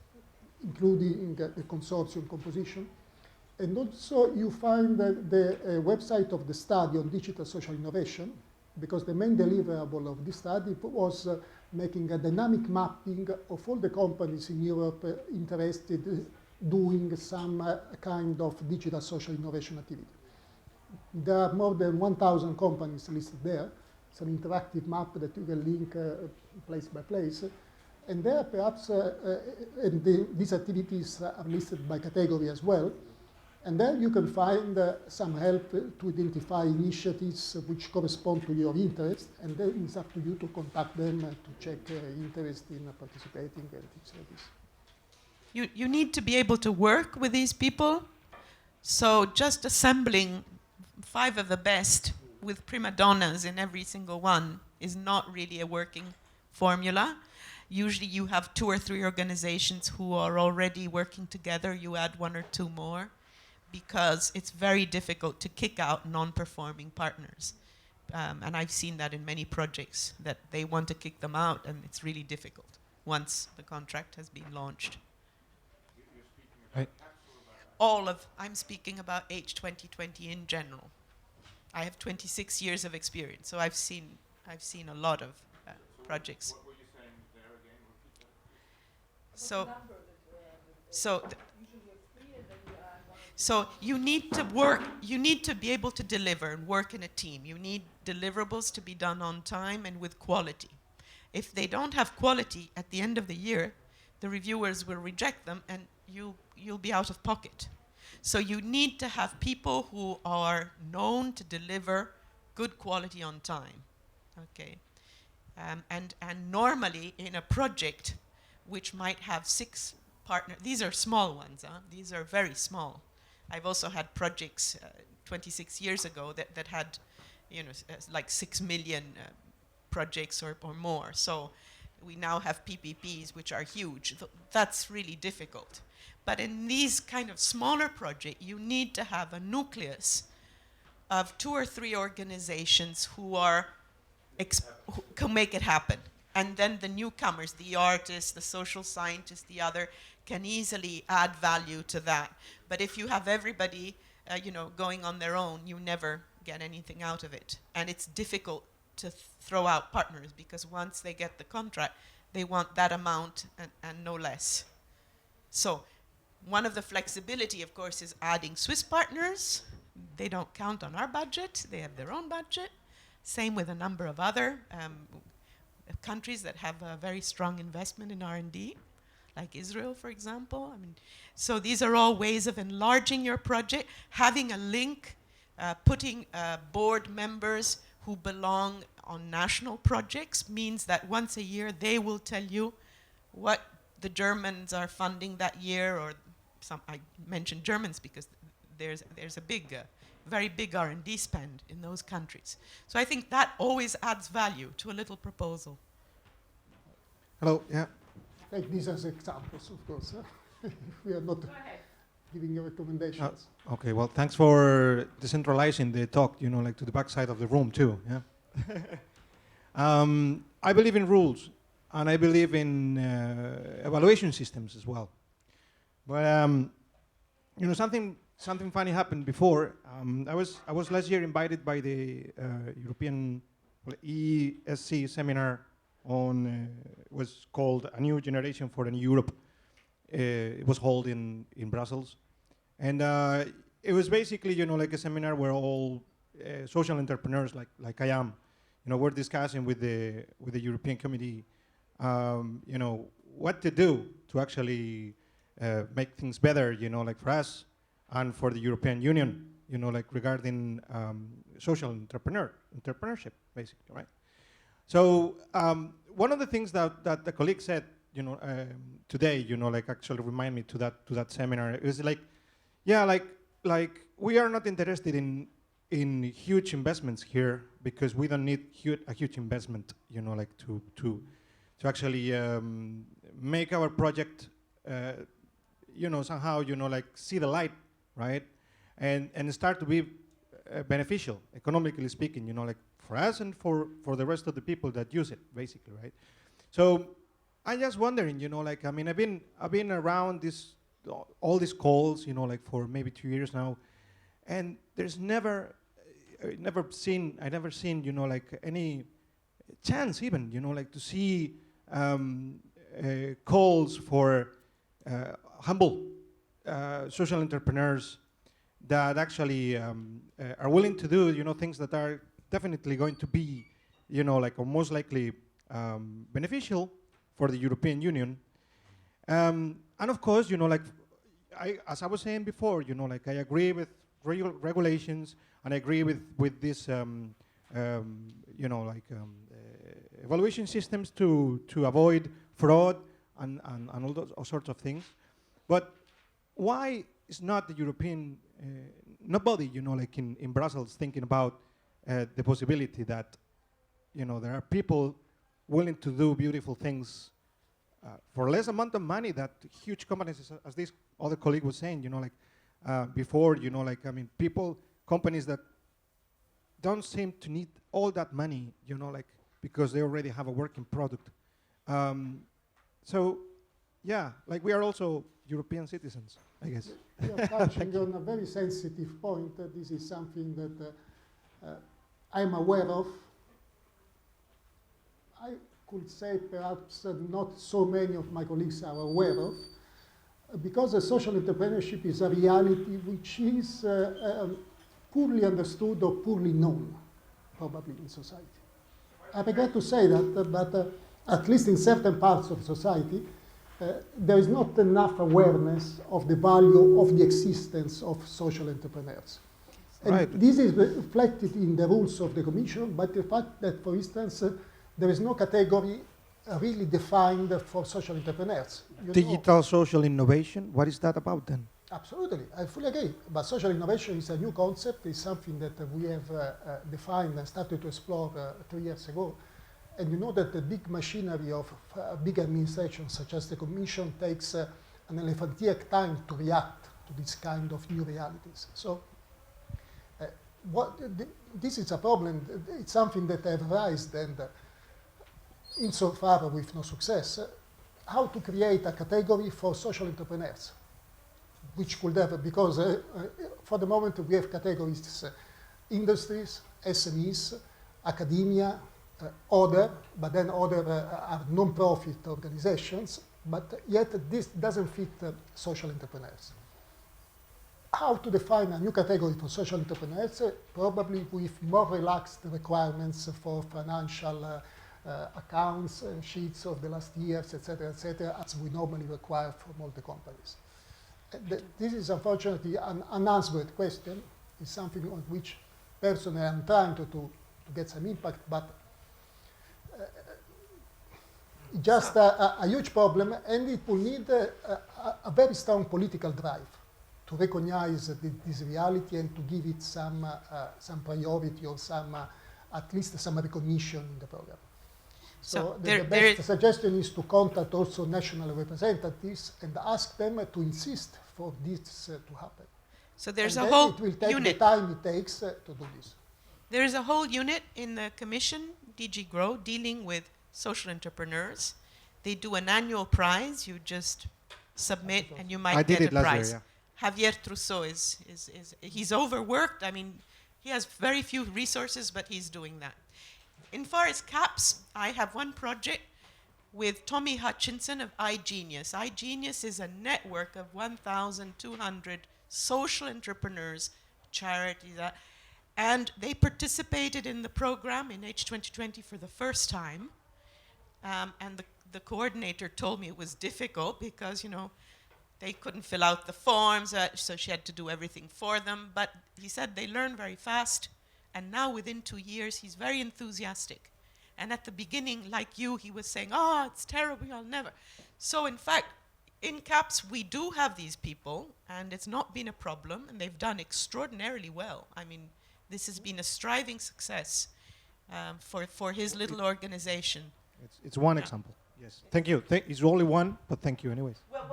Speaker 3: including the consortium composition. And also you find the website of the study on digital social innovation, because the main deliverable of this study was making a dynamic mapping of all the companies in Europe interested doing some kind of digital social innovation activity. There are more than 1,000 companies listed there. It's an interactive map that you can link place by place. And there perhaps, these activities are listed by category as well. And then you can find some help to identify initiatives which correspond to your interest. And then it's up to you to contact them to check interest in participating and things like this.
Speaker 2: You need to be able to work with these people. So just assembling 5 of the best with prima donnas in every single one is not really a working formula. Usually you have 2 or 3 organizations who are already working together. You add 1 or 2 more because it's very difficult to kick out non-performing partners. And I've seen that in many projects, that they want to kick them out and it's really difficult once the contract has been launched. I'm speaking H 2020 in general. I have 26 years of experience, so I've seen a lot of projects. What were you saying there again? So you need to work. You need to be able to deliver and work in a team. You need deliverables to be done on time and with quality. If they don't have quality at the end of the year, the reviewers will reject them, and you'll be out of pocket. So you need to have people who are known to deliver good quality on time. Okay. And normally in a project which might have 6 partners, these are small ones, these are very small. I've also had projects 26 years ago that had, like 6 million projects or more. So we now have PPPs, which are huge. That's really difficult. But in these kind of smaller projects, you need to have a nucleus of 2 or 3 organizations who who can make it happen. And then the newcomers, the artists, the social scientists, the other, can easily add value to that. But if you have everybody, going on their own, you never get anything out of it. And it's difficult to throw out partners, because once they get the contract, they want that amount and no less. So one of the flexibility, of course, is adding Swiss partners. They don't count on our budget. They have their own budget. Same with a number of other countries that have a very strong investment in R&D, like Israel, for example. So these are all ways of enlarging your project, having a link, putting board members who belong on national projects means that once a year they will tell you what the Germans are funding that year, or I mentioned Germans because there's a very big R&D spend in those countries. So I think that always adds value to a little proposal.
Speaker 3: Hello, yeah. Take these as examples, of course. We are not giving you recommendations.
Speaker 9: Okay, well, thanks for decentralizing the talk, like to the back side of the room too, yeah? I believe in rules, and I believe in evaluation systems as well. But, something funny happened before. I was last year invited by the European ESC seminar on, was called A New Generation for a New Europe. It was held in Brussels. And it was basically, like a seminar where all social entrepreneurs like I am, we're discussing with the European Committee, what to do to actually make things better, like for us and for the European Union, like regarding social entrepreneurship, basically, right? So one of the things that the colleague said, today, like actually remind me to that seminar, is like, yeah, like we are not interested in huge investments here, because we don't need a huge investment, like to actually make our project, somehow, like see the light, right? And start to be beneficial, economically speaking, like for us and for the rest of the people that use it, basically, right? So I'm just wondering, like, I've been around all these calls, like for maybe 2 years now, and there's never seen, like any chance even, like to see calls for humble social entrepreneurs that actually are willing to do, things that are definitely going to be, like, or most likely beneficial for the European Union. And of course, like, as I was saying before, like I agree with regulations, and I agree with this, evaluation systems to avoid fraud and all those all sorts of things. But why is not the European, nobody, like in Brussels thinking about the possibility that, there are people willing to do beautiful things for less amount of money that huge companies, as this other colleague was saying, before, companies that don't seem to need all that money, because they already have a working product. So, yeah, like we are also European citizens, I guess.
Speaker 3: You are touching on a very sensitive point. This is something that I'm aware of. I could say perhaps not so many of my colleagues are aware of, because social entrepreneurship is a reality which is poorly understood or poorly known, probably in society. I regret to say that, but at least in certain parts of society, there is not enough awareness of the value of the existence of social entrepreneurs. And
Speaker 9: Right.
Speaker 3: this is reflected in the rules of the Commission, but the fact that, for instance, there is no category really defined for social entrepreneurs. You know,
Speaker 9: Digital social innovation, what is that about then?
Speaker 3: absolutely, I fully agree. But social innovation is a new concept. It's something that we have defined and started to explore 3 years ago. And you know that the big machinery of big administrations, such as the Commission, takes an elephantiac time to react to this kind of new realities. So this is a problem. It's something that I've raised, and insofar with no success, how to create a category for social entrepreneurs, which could have, because for the moment we have categories, industries, SMEs, academia, other, but then other are non-profit organizations, but yet this doesn't fit social entrepreneurs. How to define a new category for social entrepreneurs? Probably with more relaxed requirements for financial accounts and sheets of the last years, etc., as we normally require from all the companies. This is unfortunately an unanswered question. It's something on which personally I'm trying to get some impact, but just a huge problem, and it will need a very strong political drive to recognize this reality and to give it some priority or at least some recognition in the program. So the best suggestion is to contact also national representatives and ask them to insist for this to happen.
Speaker 2: So there's
Speaker 3: and
Speaker 2: a
Speaker 3: then
Speaker 2: whole
Speaker 3: it will take
Speaker 2: unit.
Speaker 3: the time it takes to do this.
Speaker 2: There is a whole unit in the Commission, DG Grow, dealing with social entrepreneurs. They do an annual prize. You just submit and you might get a prize.
Speaker 9: Year,
Speaker 2: Javier Trousseau he's overworked. I mean, he has very few resources, but he's doing that. In far as CAPS, I have one project with Tommy Hutchinson of iGenius. iGenius is a network of 1,200 social entrepreneurs, charities, and they participated in the program in H2020 for the first time. And the coordinator told me it was difficult because, you know, they couldn't fill out the forms, so she had to do everything for them. But he said they learn very fast. And now within 2 years, he's very enthusiastic. And at the beginning, like you, he was saying, oh, it's terrible, I'll never. So in fact, in CAPS, we do have these people, and it's not been a problem, and they've done extraordinarily well. I mean, this has been a striving success for his little organization.
Speaker 9: It's one example. Yes. Thank you. It's only one, but thank you anyways.
Speaker 2: Well,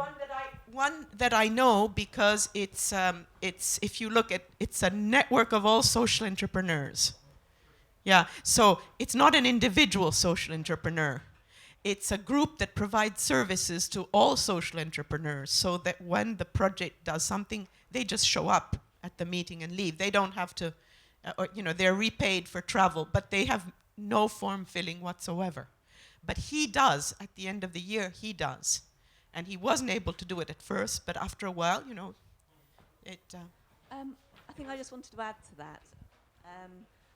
Speaker 2: one that I know because it's if you look at, it's a network of all social entrepreneurs. Yeah, so it's not an individual social entrepreneur. It's a group that provides services to all social entrepreneurs so that when the project does something, they just show up at the meeting and leave. They don't have to, or, you know, they're repaid for travel, but they have no form filling whatsoever. But he does, at the end of the year, he does. And he wasn't able to do it at first, but after a while, you know, it...
Speaker 10: I think I just wanted to add to that.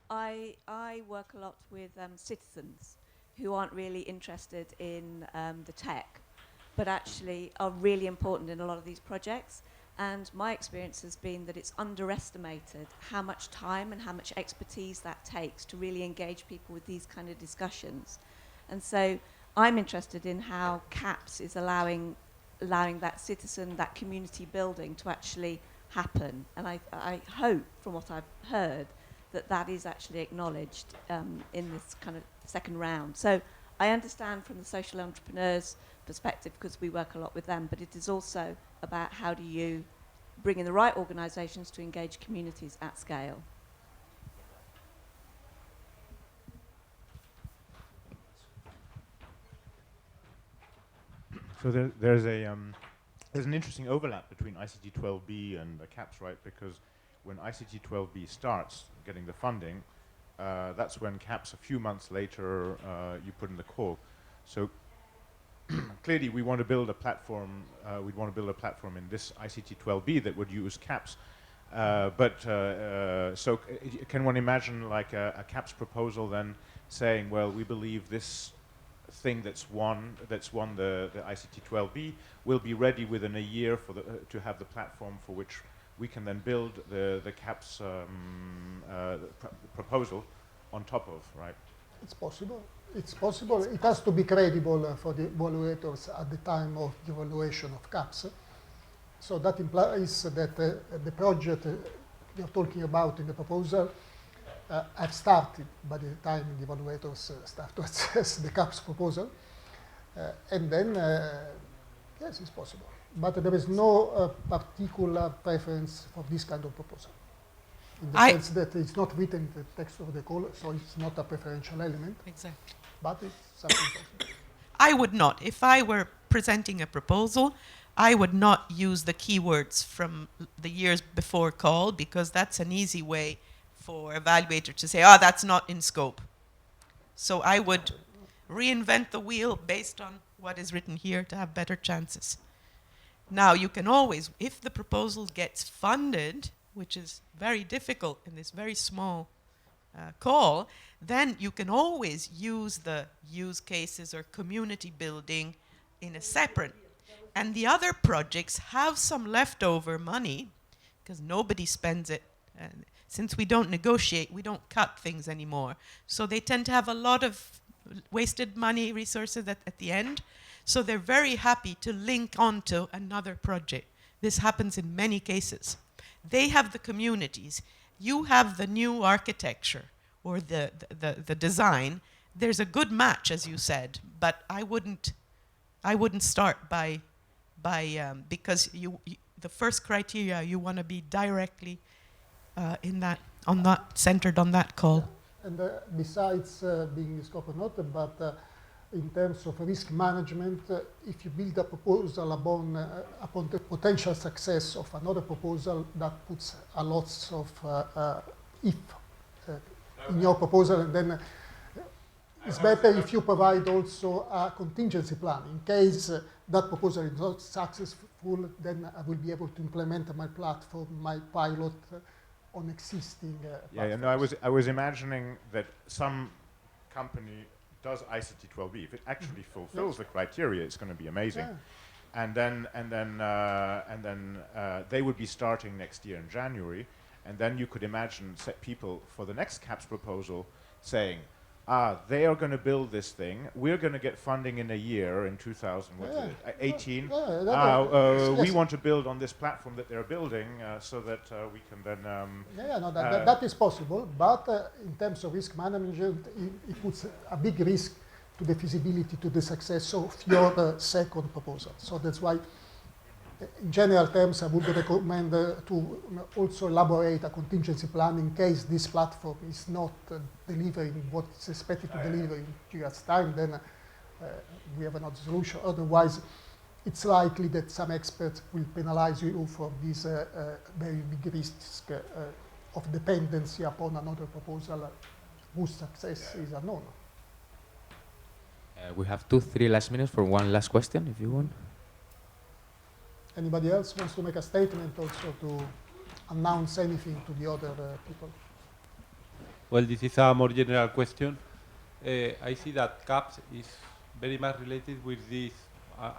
Speaker 10: I work a lot with citizens who aren't really interested in the tech, but actually are really important in a lot of these projects. And my experience has been that it's underestimated how much time and how much expertise that takes to really engage people with these kind of discussions. And so I'm interested in how CAPS is allowing that citizen, that community building to actually happen. And I hope, from what I've heard, that is actually acknowledged in this kind of second round. So I understand from the social entrepreneurs' perspective, because we work a lot with them, but it is also about how do you bring in the right organisations to engage communities at scale.
Speaker 11: So there's an interesting overlap between ICT 12B and the CAPS, right? Because when ICT 12B starts getting the funding, that's when CAPS a few months later you put in the call. So clearly we want to build a platform. We'd want to build a platform in this ICT 12B that would use CAPS. So can one imagine like a CAPS proposal then saying, well, we believe this thing that's won the ICT 12B will be ready within a year for to have the platform for which we can then build the CAPS proposal on top of, right?
Speaker 3: It's possible. It's possible. It has to be credible for the evaluators at the time of the evaluation of CAPS. So that implies that the project you're talking about in the proposal have started by the time the evaluators start to assess the CAPS proposal. And then, yes, it's possible. But there is no particular preference for this kind of proposal. In the sense that it's not written in the text of the call, so it's not a preferential element.
Speaker 2: Exactly.
Speaker 3: But it's something possible.
Speaker 2: I would not. If I were presenting a proposal, I would not use the keywords from the years before call, because that's an easy way for evaluator to say, oh, that's not in scope. So I would reinvent the wheel based on what is written here to have better chances. Now, you can always, if the proposal gets funded, which is very difficult in this very small call, then you can always use the use cases or community building in a separate. And the other projects have some leftover money, because nobody spends it. Since we don't negotiate, we don't cut things anymore. So they tend to have a lot of wasted money, resources at the end. So they're very happy to link onto another project. This happens in many cases. They have the communities. You have the new architecture or the design. There's a good match, as you said, but I wouldn't start by because the first criteria, you want to be directly centered on that call.
Speaker 3: And besides being in scope or not, but in terms of risk management, if you build a proposal upon the potential success of another proposal, that puts a lot of if in your proposal, and then it's better if you provide also a contingency plan. In case that proposal is not successful, then I will be able to implement my platform, my pilot on existing
Speaker 11: yeah, no, I was imagining that some company does ICT 12B. If it actually fulfills the criteria, it's going to be amazing. Yeah. And then they would be starting next year in January, and then you could imagine people for the next CAPS proposal saying, they are going to build this thing. We're going to get funding in a year, in 2018. We want to build on this platform that they're building so that we can then...
Speaker 3: that is possible, but in terms of risk management, it puts a big risk to the feasibility, to the success of your second proposal. So that's why, in general terms, I would recommend to also elaborate a contingency plan in case this platform is not delivering what is expected to deliver in 2 years' time, then we have another solution. Otherwise, it's likely that some experts will penalize you for this very big risk of dependency upon another proposal whose success is unknown.
Speaker 1: We have 2-3 last minutes for one last question, if you want.
Speaker 3: Anybody else wants to make a statement, also to announce anything to the other people?
Speaker 4: Well, this is a more general question. I see that CAPS is very much related with this.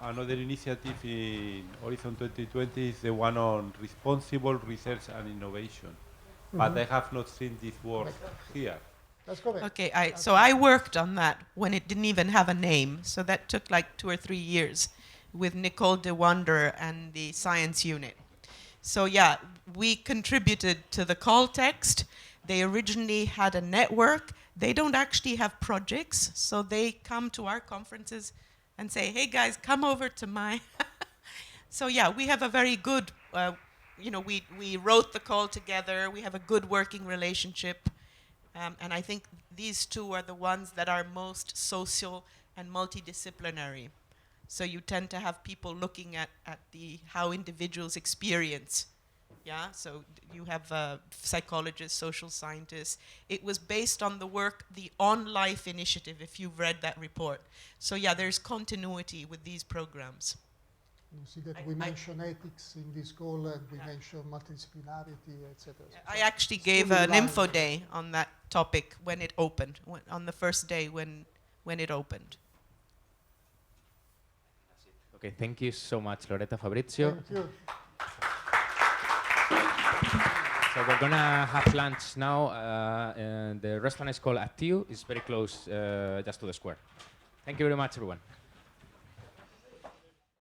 Speaker 4: Another initiative in Horizon 2020 is the one on responsible research and innovation. But I have not seen this word here.
Speaker 3: That's correct.
Speaker 2: Okay, so I worked on that when it didn't even have a name. So that took like 2 or 3 years with Nicole de Wander and the science unit. So yeah, we contributed to the call text. They originally had a network. They don't actually have projects, so they come to our conferences and say, hey guys, come over to my... So yeah, we have a very good, we wrote the call together. We have a good working relationship. And I think these two are the ones that are most social and multidisciplinary. So you tend to have people looking at how individuals experience. Yeah, so you have psychologists, social scientists. It was based on the work, the On Life initiative, if you've read that report. So yeah, there's continuity with these programs.
Speaker 3: You see that we mention ethics in this call, and we mention multidisciplinarity, etc.
Speaker 2: I actually gave an info day on that topic when it opened, on the first day when it opened.
Speaker 1: Okay, thank you so much, Loretta, Fabrizio.
Speaker 3: Thank you.
Speaker 1: So we're gonna have lunch now. And the restaurant is called Atiu. It's very close, just to the square. Thank you very much, everyone.